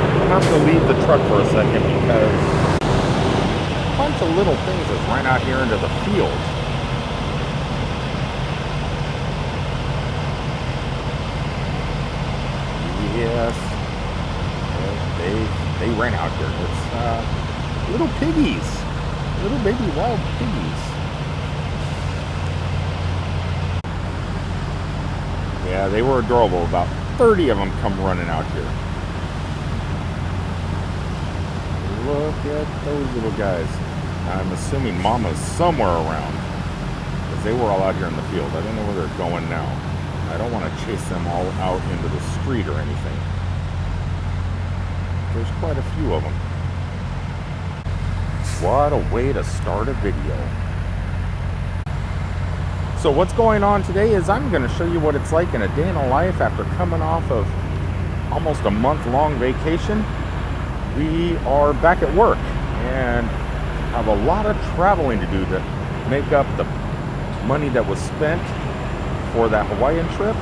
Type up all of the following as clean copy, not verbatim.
I have to leave the truck for a second because a bunch of little things have ran out here into the field. Yes, they ran out here. It's little piggies, little baby wild piggies. Yeah, they were adorable. About 30 of them come running out here. Look at those little guys. I'm assuming Mama's somewhere around because they were all out here in the field. I don't know where they're going now. I don't want to chase them all out into the street or anything. There's quite a few of them. What a way to start a video. So what's going on today is I'm going to show you what it's like in a day in a life after coming off of almost a month-long vacation. We are back at work and have a lot of traveling to do to make up the money that was spent for that Hawaiian trip,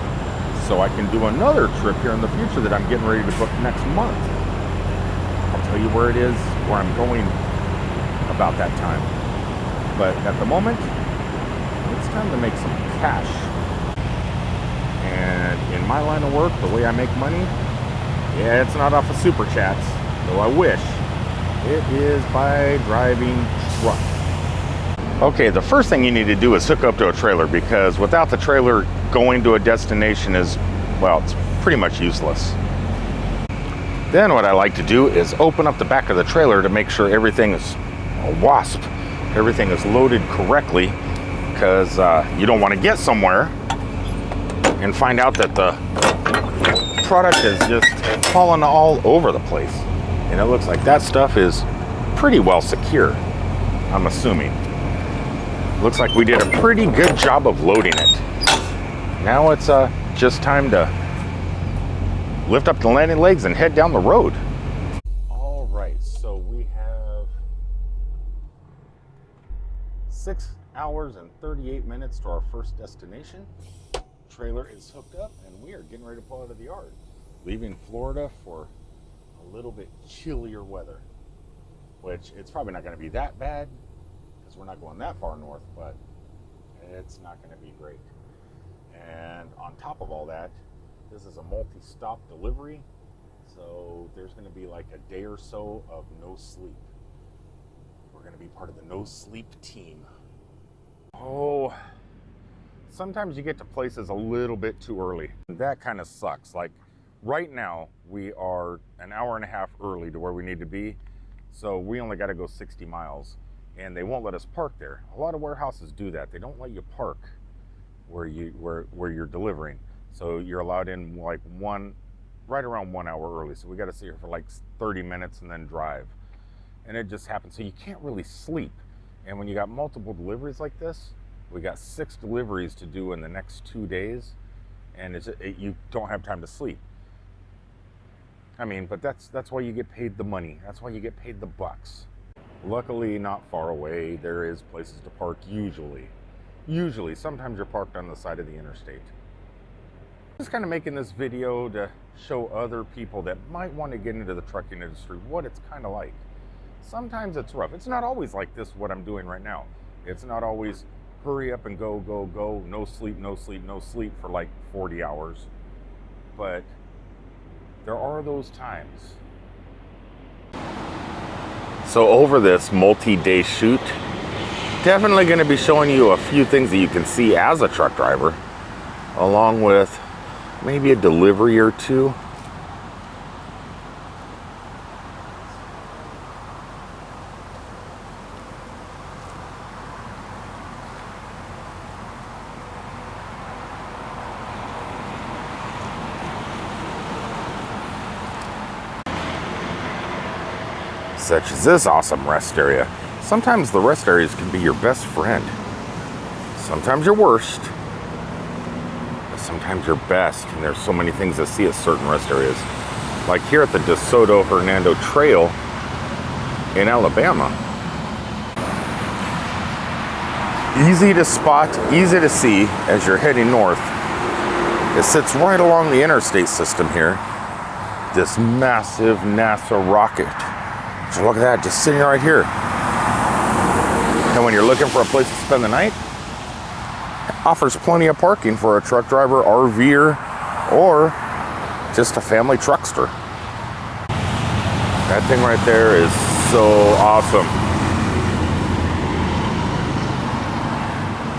so I can do another trip here in the future that I'm getting ready to book next month. I'll tell you where it is, where I'm going about that time. But at the moment, it's time to make some cash. And in my line of work, the way I make money, yeah, it's not off of super chats, though I wish. It is by driving truck. Okay, the first thing you need to do is hook up to a trailer, because without the trailer, going to a destination is, well, it's pretty much useless. Then what I like to do is open up the back of the trailer to make sure everything is a wasp. Everything is loaded correctly, because you don't want to get somewhere and find out that the product is just falling all over the place. And it looks like that stuff is pretty well secure, I'm assuming. Looks like we did a pretty good job of loading it. Now it's just time to lift up the landing legs and head down the road. All right, so we have 6 hours and 38 minutes to our first destination. Trailer is hooked up and we are getting ready to pull out of the yard. Leaving Florida for a little bit chillier weather, which it's probably not going to be that bad because we're not going that far north, but it's not going to be great. And on top of all that, this is a multi-stop delivery, so there's going to be like a day or so of no sleep. We're going to be part of the no sleep team. Oh, sometimes you get to places a little bit too early. That kind of sucks. Like right now, we are an hour and a half early to where we need to be, so we only got to go 60 miles, and they won't let us park there. A lot of warehouses do that. They don't let you park where you're delivering. So you're allowed in like right around 1 hour early. So we got to sit here for like 30 minutes and then drive. And it just happens. So you can't really sleep. And when you got multiple deliveries like this, we got 6 deliveries to do in the next 2 days, and you don't have time to sleep. I mean, but that's why you get paid the money. That's why you get paid the bucks. Luckily, not far away, there is places to park usually. Sometimes you're parked on the side of the interstate. Just kind of making this video to show other people that might want to get into the trucking industry what it's kind of like. Sometimes it's rough. It's not always like this, what I'm doing right now. It's not always hurry up and go, go, go, no sleep, no sleep, no sleep for like 40 hours. But there are those times. So over this multi-day shoot, definitely going to be showing you a few things that you can see as a truck driver, along with maybe a delivery or two. Such as this awesome rest area. Sometimes the rest areas can be your best friend. Sometimes your worst, but sometimes your best. And there's so many things to see at certain rest areas. Like here at the DeSoto Hernando Trail in Alabama. Easy to spot, easy to see as you're heading north. It sits right along the interstate system here. this massive NASA rocket. So look at that, just sitting right here. And when you're looking for a place to spend the night, it offers plenty of parking for a truck driver, RVer, or just a family truckster. That thing right there is so awesome.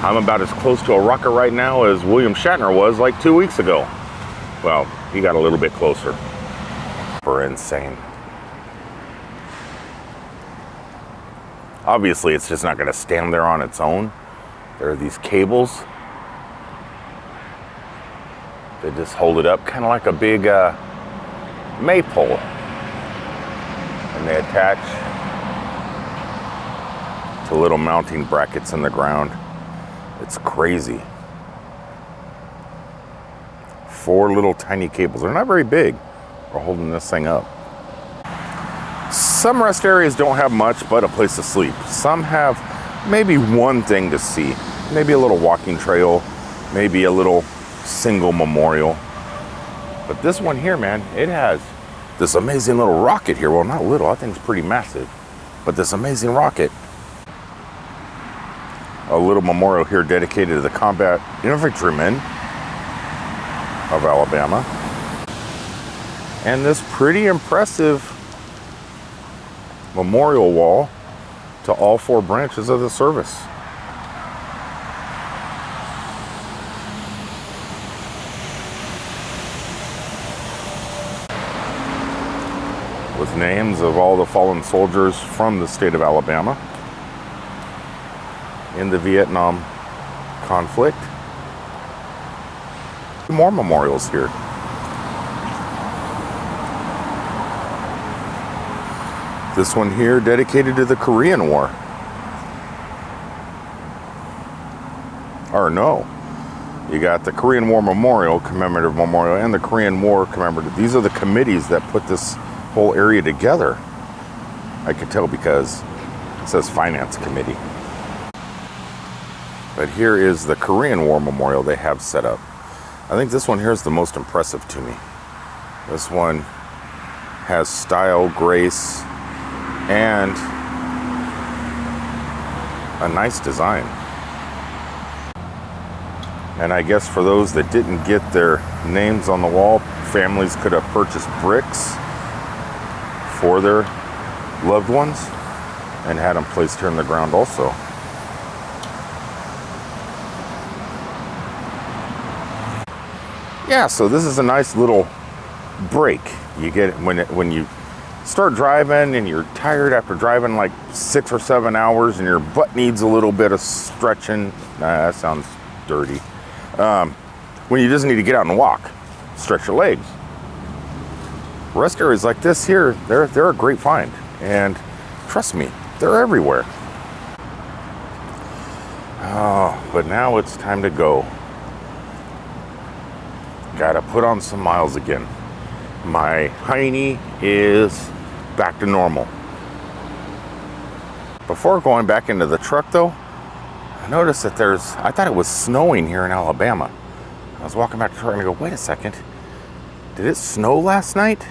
I'm about as close to a rocket right now as William Shatner was like 2 weeks ago. Well, he got a little bit closer. We're insane. Obviously, it's just not going to stand there on its own. There are these cables that just hold it up, kind of like a big maypole. And they attach to little mounting brackets in the ground. It's crazy. 4 little tiny cables. They're not very big. We're holding this thing up. Some rest areas don't have much but a place to sleep. Some have maybe one thing to see. Maybe a little walking trail, maybe a little single memorial. But this one here, man, it has this amazing little rocket here. Well, not little, I think it's pretty massive. But this amazing rocket. A little memorial here dedicated to the combat infantrymen of Alabama. And this pretty impressive memorial wall to all 4 branches of the service. With names of all the fallen soldiers from the state of Alabama in the Vietnam conflict. More memorials here. This one here dedicated to the Korean War. Or no, you got the Korean War Memorial, Commemorative Memorial, and the Korean War Commemorative. These are the committees that put this whole area together. I could tell because it says Finance Committee. But here is the Korean War Memorial they have set up. I think this one here is the most impressive to me. This one has style, grace, and a nice design. And I guess for those that didn't get their names on the wall, families could have purchased bricks for their loved ones and had them placed here in the ground also. Yeah, so this is a nice little break you get when you start driving and you're tired after driving like 6 or 7 hours and your butt needs a little bit of stretching. Nah, that sounds dirty. When you just need to get out and walk, stretch your legs. Rest areas like this here, they're a great find. And trust me, they're everywhere. Oh, but now it's time to go. Gotta put on some miles again. My hiney is back to normal. Before going back into the truck though, I noticed that I thought it was snowing here in Alabama. I was walking back to the truck and I go, wait a second. Did it snow last night?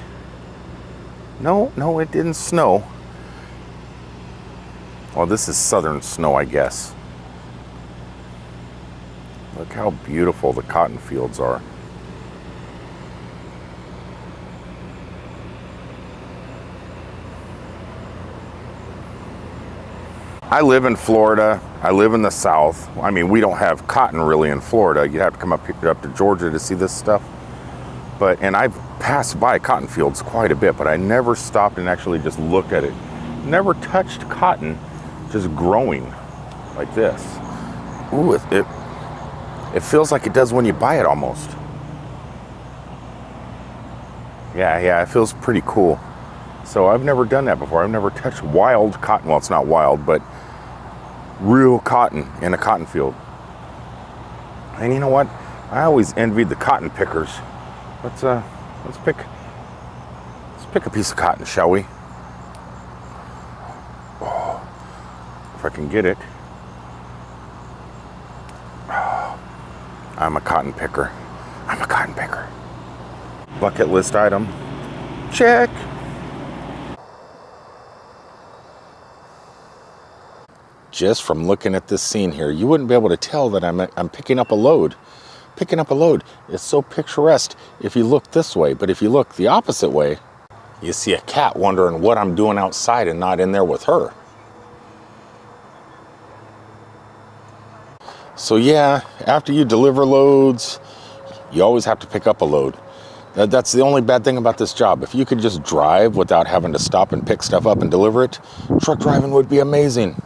No, it didn't snow. Well, this is southern snow, I guess. Look how beautiful the cotton fields are. I live in Florida. I live in the South. I mean, we don't have cotton really in Florida. You have to come up to Georgia to see this stuff. And I've passed by cotton fields quite a bit, but I never stopped and actually just looked at it. Never touched cotton just growing like this. Ooh, it feels like it does when you buy it almost. Yeah, it feels pretty cool. So I've never done that before. I've never touched wild cotton. Well, it's not wild, but real cotton in a cotton field. And you know what? I always envied the cotton pickers. Let's pick a piece of cotton, shall we? Oh, if I can get it. Oh, I'm a cotton picker. Bucket list item. Check. Just from looking at this scene here, you wouldn't be able to tell that I'm picking up a load. Picking up a load is so picturesque if you look this way, but if you look the opposite way, you see a cat wondering what I'm doing outside and not in there with her. So yeah, after you deliver loads, you always have to pick up a load. That's the only bad thing about this job. If you could just drive without having to stop and pick stuff up and deliver it, truck driving would be amazing.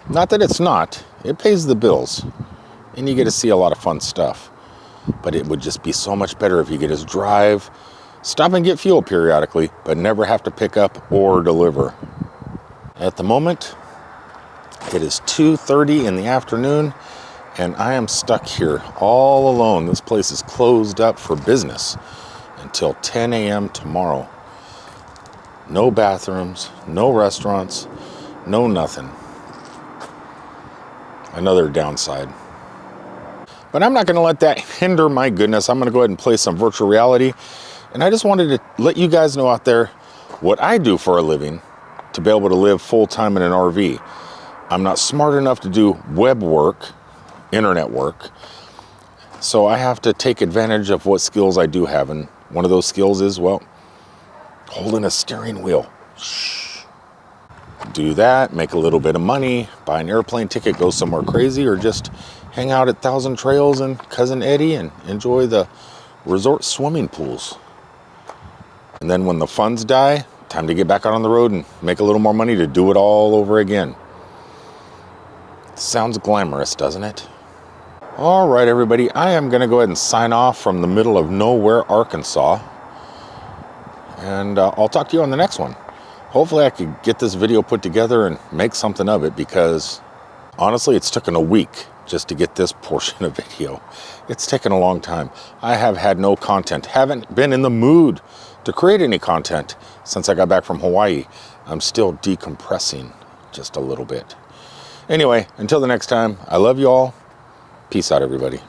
Not that it's not. It pays the bills. And you get to see a lot of fun stuff. But it would just be so much better if you could just drive, stop and get fuel periodically, but never have to pick up or deliver. At the moment, it is 2:30 in the afternoon, and I am stuck here all alone. This place is closed up for business until 10 a.m. tomorrow. No bathrooms, no restaurants, no nothing. Another downside. But I'm not going to let that hinder my goodness. I'm going to go ahead and play some virtual reality. And I just wanted to let you guys know out there what I do for a living to be able to live full-time in an RV. I'm not smart enough to do web work, internet work. So I have to take advantage of what skills I do have. And one of those skills is, well, holding a steering wheel. Shh. Do that, make a little bit of money, buy an airplane ticket, go somewhere crazy, or just hang out at Thousand Trails and Cousin Eddie and enjoy the resort swimming pools. And then when the funds die, time to get back out on the road and make a little more money to do it all over again. Sounds glamorous, doesn't it? All right, everybody, I am going to go ahead and sign off from the middle of nowhere, Arkansas. And I'll talk to you on the next one. Hopefully I could get this video put together and make something of it, because honestly, it's taken a week just to get this portion of video. It's taken a long time. I have had no content, haven't been in the mood to create any content since I got back from Hawaii. I'm still decompressing just a little bit. Anyway, until the next time, I love you all. Peace out, everybody.